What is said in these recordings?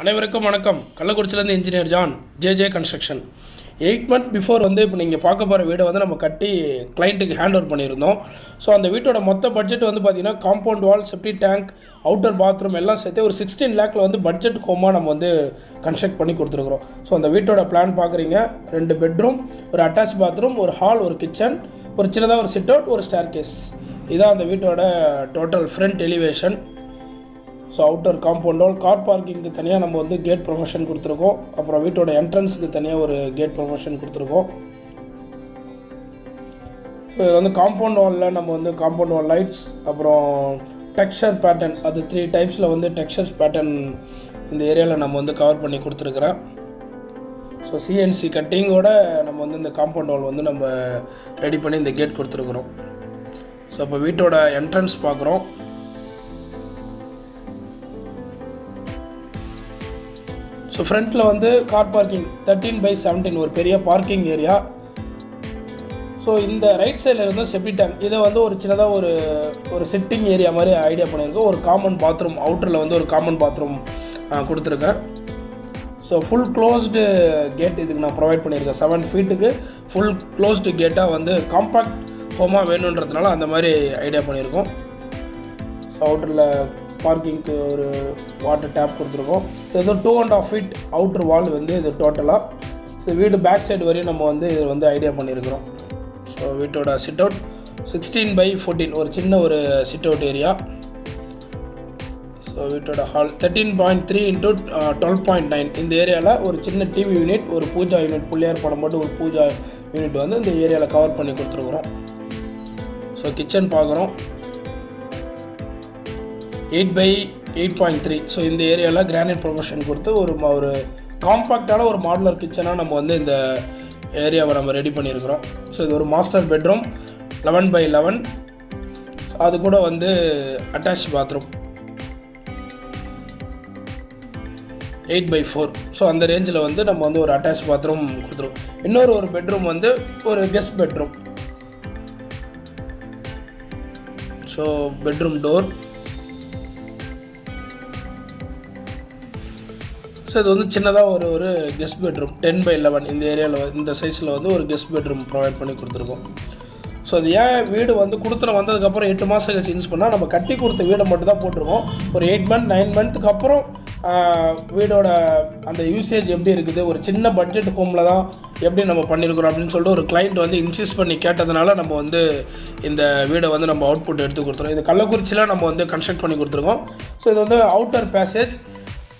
அனைவருக்கும் வணக்கம். கள்ளக்குறிச்சியிலேருந்து engineer John, J construction. 8 months before இப்போ நீங்கள் பார்க்க போகிற வீடை நம்ம கட்டி கிளைண்ட்டுக்கு ஹேண்ட் ஓவர் பண்ணியிருந்தோம். ஸோ அந்த வீட்டோட மொத்த பட்ஜெட் பார்த்தீங்கன்னா compound wall, septic tank, outer bathroom எல்லாம் சேர்த்து ஒரு 16 lakhல பட்ஜெட் ஹோமாக நம்ம கன்ஸ்ட்ரக்ட் பண்ணி கொடுத்துருக்குறோம். ஸோ அந்த வீட்டோட பிளான் பார்க்குறீங்க. 2 பெட்ரூம், ஒரு அட்டாச் பாத்ரூம், ஒரு ஹால், ஒரு கிச்சன், ஒரு சின்னதாக ஒரு சிட் அவுட், ஒரு ஸ்டேர் கேஸ். இதுதான் அந்த வீட்டோட total front elevation. So outer compound wall, car பார்க்கிங்க்கு தனியாக நம்ம கேட் ப்ரொஃபஷன் கொடுத்துருக்கோம். அப்புறம் வீட்டோட என்ட்ரன்ஸுக்கு தனியாக ஒரு கேட் ப்ரொஃபஷன் கொடுத்துருக்கோம். ஸோ இது காம்பவுண்ட் வாலில் நம்ம காம்பவுண்ட் வால் லைட்ஸ், அப்புறம் டெக்ஸ்சர் பேட்டர்ன், அது 3 டைப்ஸில் டெக்ஸ்சர்ஸ் பேட்டர்ன் இந்த ஏரியாவில் நம்ம கவர் பண்ணி கொடுத்துருக்குறேன். ஸோ சிஎன்சி கட்டிங்கோட நம்ம இந்த காம்பவுண்ட் வால் நம்ம ரெடி பண்ணி இந்த கேட் கொடுத்துருக்குறோம். ஸோ இப்போ வீட்டோட என்ட்ரன்ஸ் பார்க்குறோம். ஸோ ஃப்ரண்ட்டில் கார் பார்க்கிங் 13/17 ஒரு பெரிய பார்க்கிங் ஏரியா. ஸோ இந்த ரைட் சைடில் இருந்து செப்டி டேங்க், இதை ஒரு சின்னதாக ஒரு சிட்டிங் ஏரியா மாதிரி ஐடியா பண்ணியிருக்கோம். ஒரு காமன் பாத்ரூம், அவுட்டரில் ஒரு காமன் பாத்ரூம் கொடுத்துருக்கேன். ஸோ ஃபுல் க்ளோஸ்டு கேட் இதுக்கு நான் ப்ரொவைட் பண்ணியிருக்கேன். 7 feet ஃபுல் க்ளோஸ்டு கேட்டாக காம்பாக்ட் ஹோமாக வேணுன்றதுனால அந்த மாதிரி ஐடியா பண்ணியிருக்கோம். ஸோ அவுட்டரில் பார்க்கிங்க்கு ஒரு வாட்டர் டேப் கொடுத்துருக்கோம். ஸோ இது 2.5 feet அவுட்ரு வால் இது டோட்டலாக. ஸோ வீடு பேக் சைடு வரையும் நம்ம இது ஐடியா பண்ணியிருக்கிறோம். ஸோ வீட்டோட சிட் அவுட் 16/14 ஒரு சின்ன ஒரு சிட் அவுட் ஏரியா. ஸோ வீட்டோட ஹால் 13.3 x 12.9. இந்த ஏரியாவில் ஒரு சின்ன டிவி யூனிட், ஒரு பூஜா யூனிட், பிள்ளையார் படம் போட்டு ஒரு பூஜா யூனிட் இந்த ஏரியாவில் கவர் பண்ணி கொடுத்துருக்குறோம். ஸோ கிச்சன் பார்க்குறோம் 8/8.3. ஸோ இந்த ஏரியாவில் கிரானைட் ப்ரொஃபஷன் கொடுத்து ஒரு காம்பாக்டான ஒரு மாடுலர் கிச்சனாக நம்ம இந்த ஏரியாவை நம்ம ரெடி பண்ணியிருக்கிறோம். ஸோ இது ஒரு மாஸ்டர் பெட்ரூம் 11/11. அது கூட அட்டாச் பாத்ரூம் 8/4. ஸோ அந்த ரேஞ்சில் நம்ம ஒரு அட்டாச் பாத்ரூம் கொடுத்துருவோம். இன்னொரு பெட்ரூம் ஒரு guest bedroom. So bedroom door. So இது சின்னதாக ஒரு கெஸ்ட் பெட்ரூம் 10/11. இந்த ஏரியாவில் இந்த சைஸில் ஒரு கெஸ்ட் பெட்ரூம் ப்ரொவைட் பண்ணி கொடுத்துருக்கோம். ஸோ அது ஏன் வீடு கொடுத்துன வந்ததுக்கப்புறம் 8 மாதம் கழிச்சு யூஸ் பண்ணால் நம்ம கட்டி கொடுத்த வீடை மட்டும் தான் போட்டிருக்கோம். ஒரு 8 months 9 monthsக்கு அப்புறம் வீடோட அந்த யூசேஜ் எப்படி இருக்குது, ஒரு சின்ன பட்ஜெட் ஹோமில் தான் எப்படி நம்ம பண்ணியிருக்கிறோம் அப்படின்னு சொல்லிட்டு ஒரு கிளைண்ட் இன்சிஸ்ட் பண்ணி கேட்டதுனால நம்ம இந்த வீடை நம்ம அவுட்புட் எடுத்து கொடுத்துருவோம். இது கள்ளக்குறிச்சியில் நம்ம கன்ஸ்ட்ரக்ட் பண்ணி கொடுத்துருக்கோம். ஸோ இது அவுட்டர் பேசேஜ்.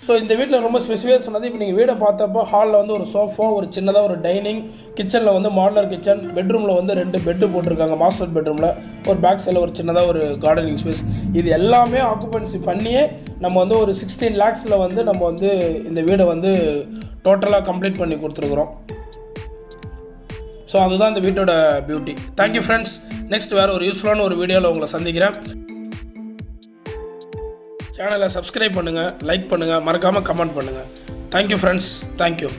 ஸோ இந்த வீட்டில் ரொம்ப ஸ்பெசிஃபிக்காக சொன்னது, இப்போ நீங்கள் வீடை பார்த்தப்போ ஹாலில் ஒரு சோஃபா, ஒரு சின்னதாக ஒரு டைனிங், கிச்சனில் மாடுலர் கிச்சன், பெட்ரூமில் 2 பெட்டு போட்டிருக்காங்க. மாஸ்டர் பெட்ரூமில் ஒரு பேக் சைடில் ஒரு சின்னதாக ஒரு கார்டனிங் ஸ்பேஸ். இது எல்லாமே ஆக்குபென்சி பண்ணியே நம்ம ஒரு 16 lakhsல நம்ம இந்த வீடை டோட்டலாக கம்ப்ளீட் பண்ணி கொடுத்துருக்குறோம். ஸோ அதுதான் இந்த வீட்டோட பியூட்டி. Thank you friends. நெக்ஸ்ட் வேறு ஒரு யூஸ்ஃபுல்லான ஒரு வீடியோவில் உங்களை சந்திக்கிறேன். சேனலை சப்ஸ்கிரைப் பண்ணுங்கள், லைக் பண்ணுங்கள், மறக்காமல் கமெண்ட் பண்ணுங்கள். Thank you friends. தேங்க்யூ.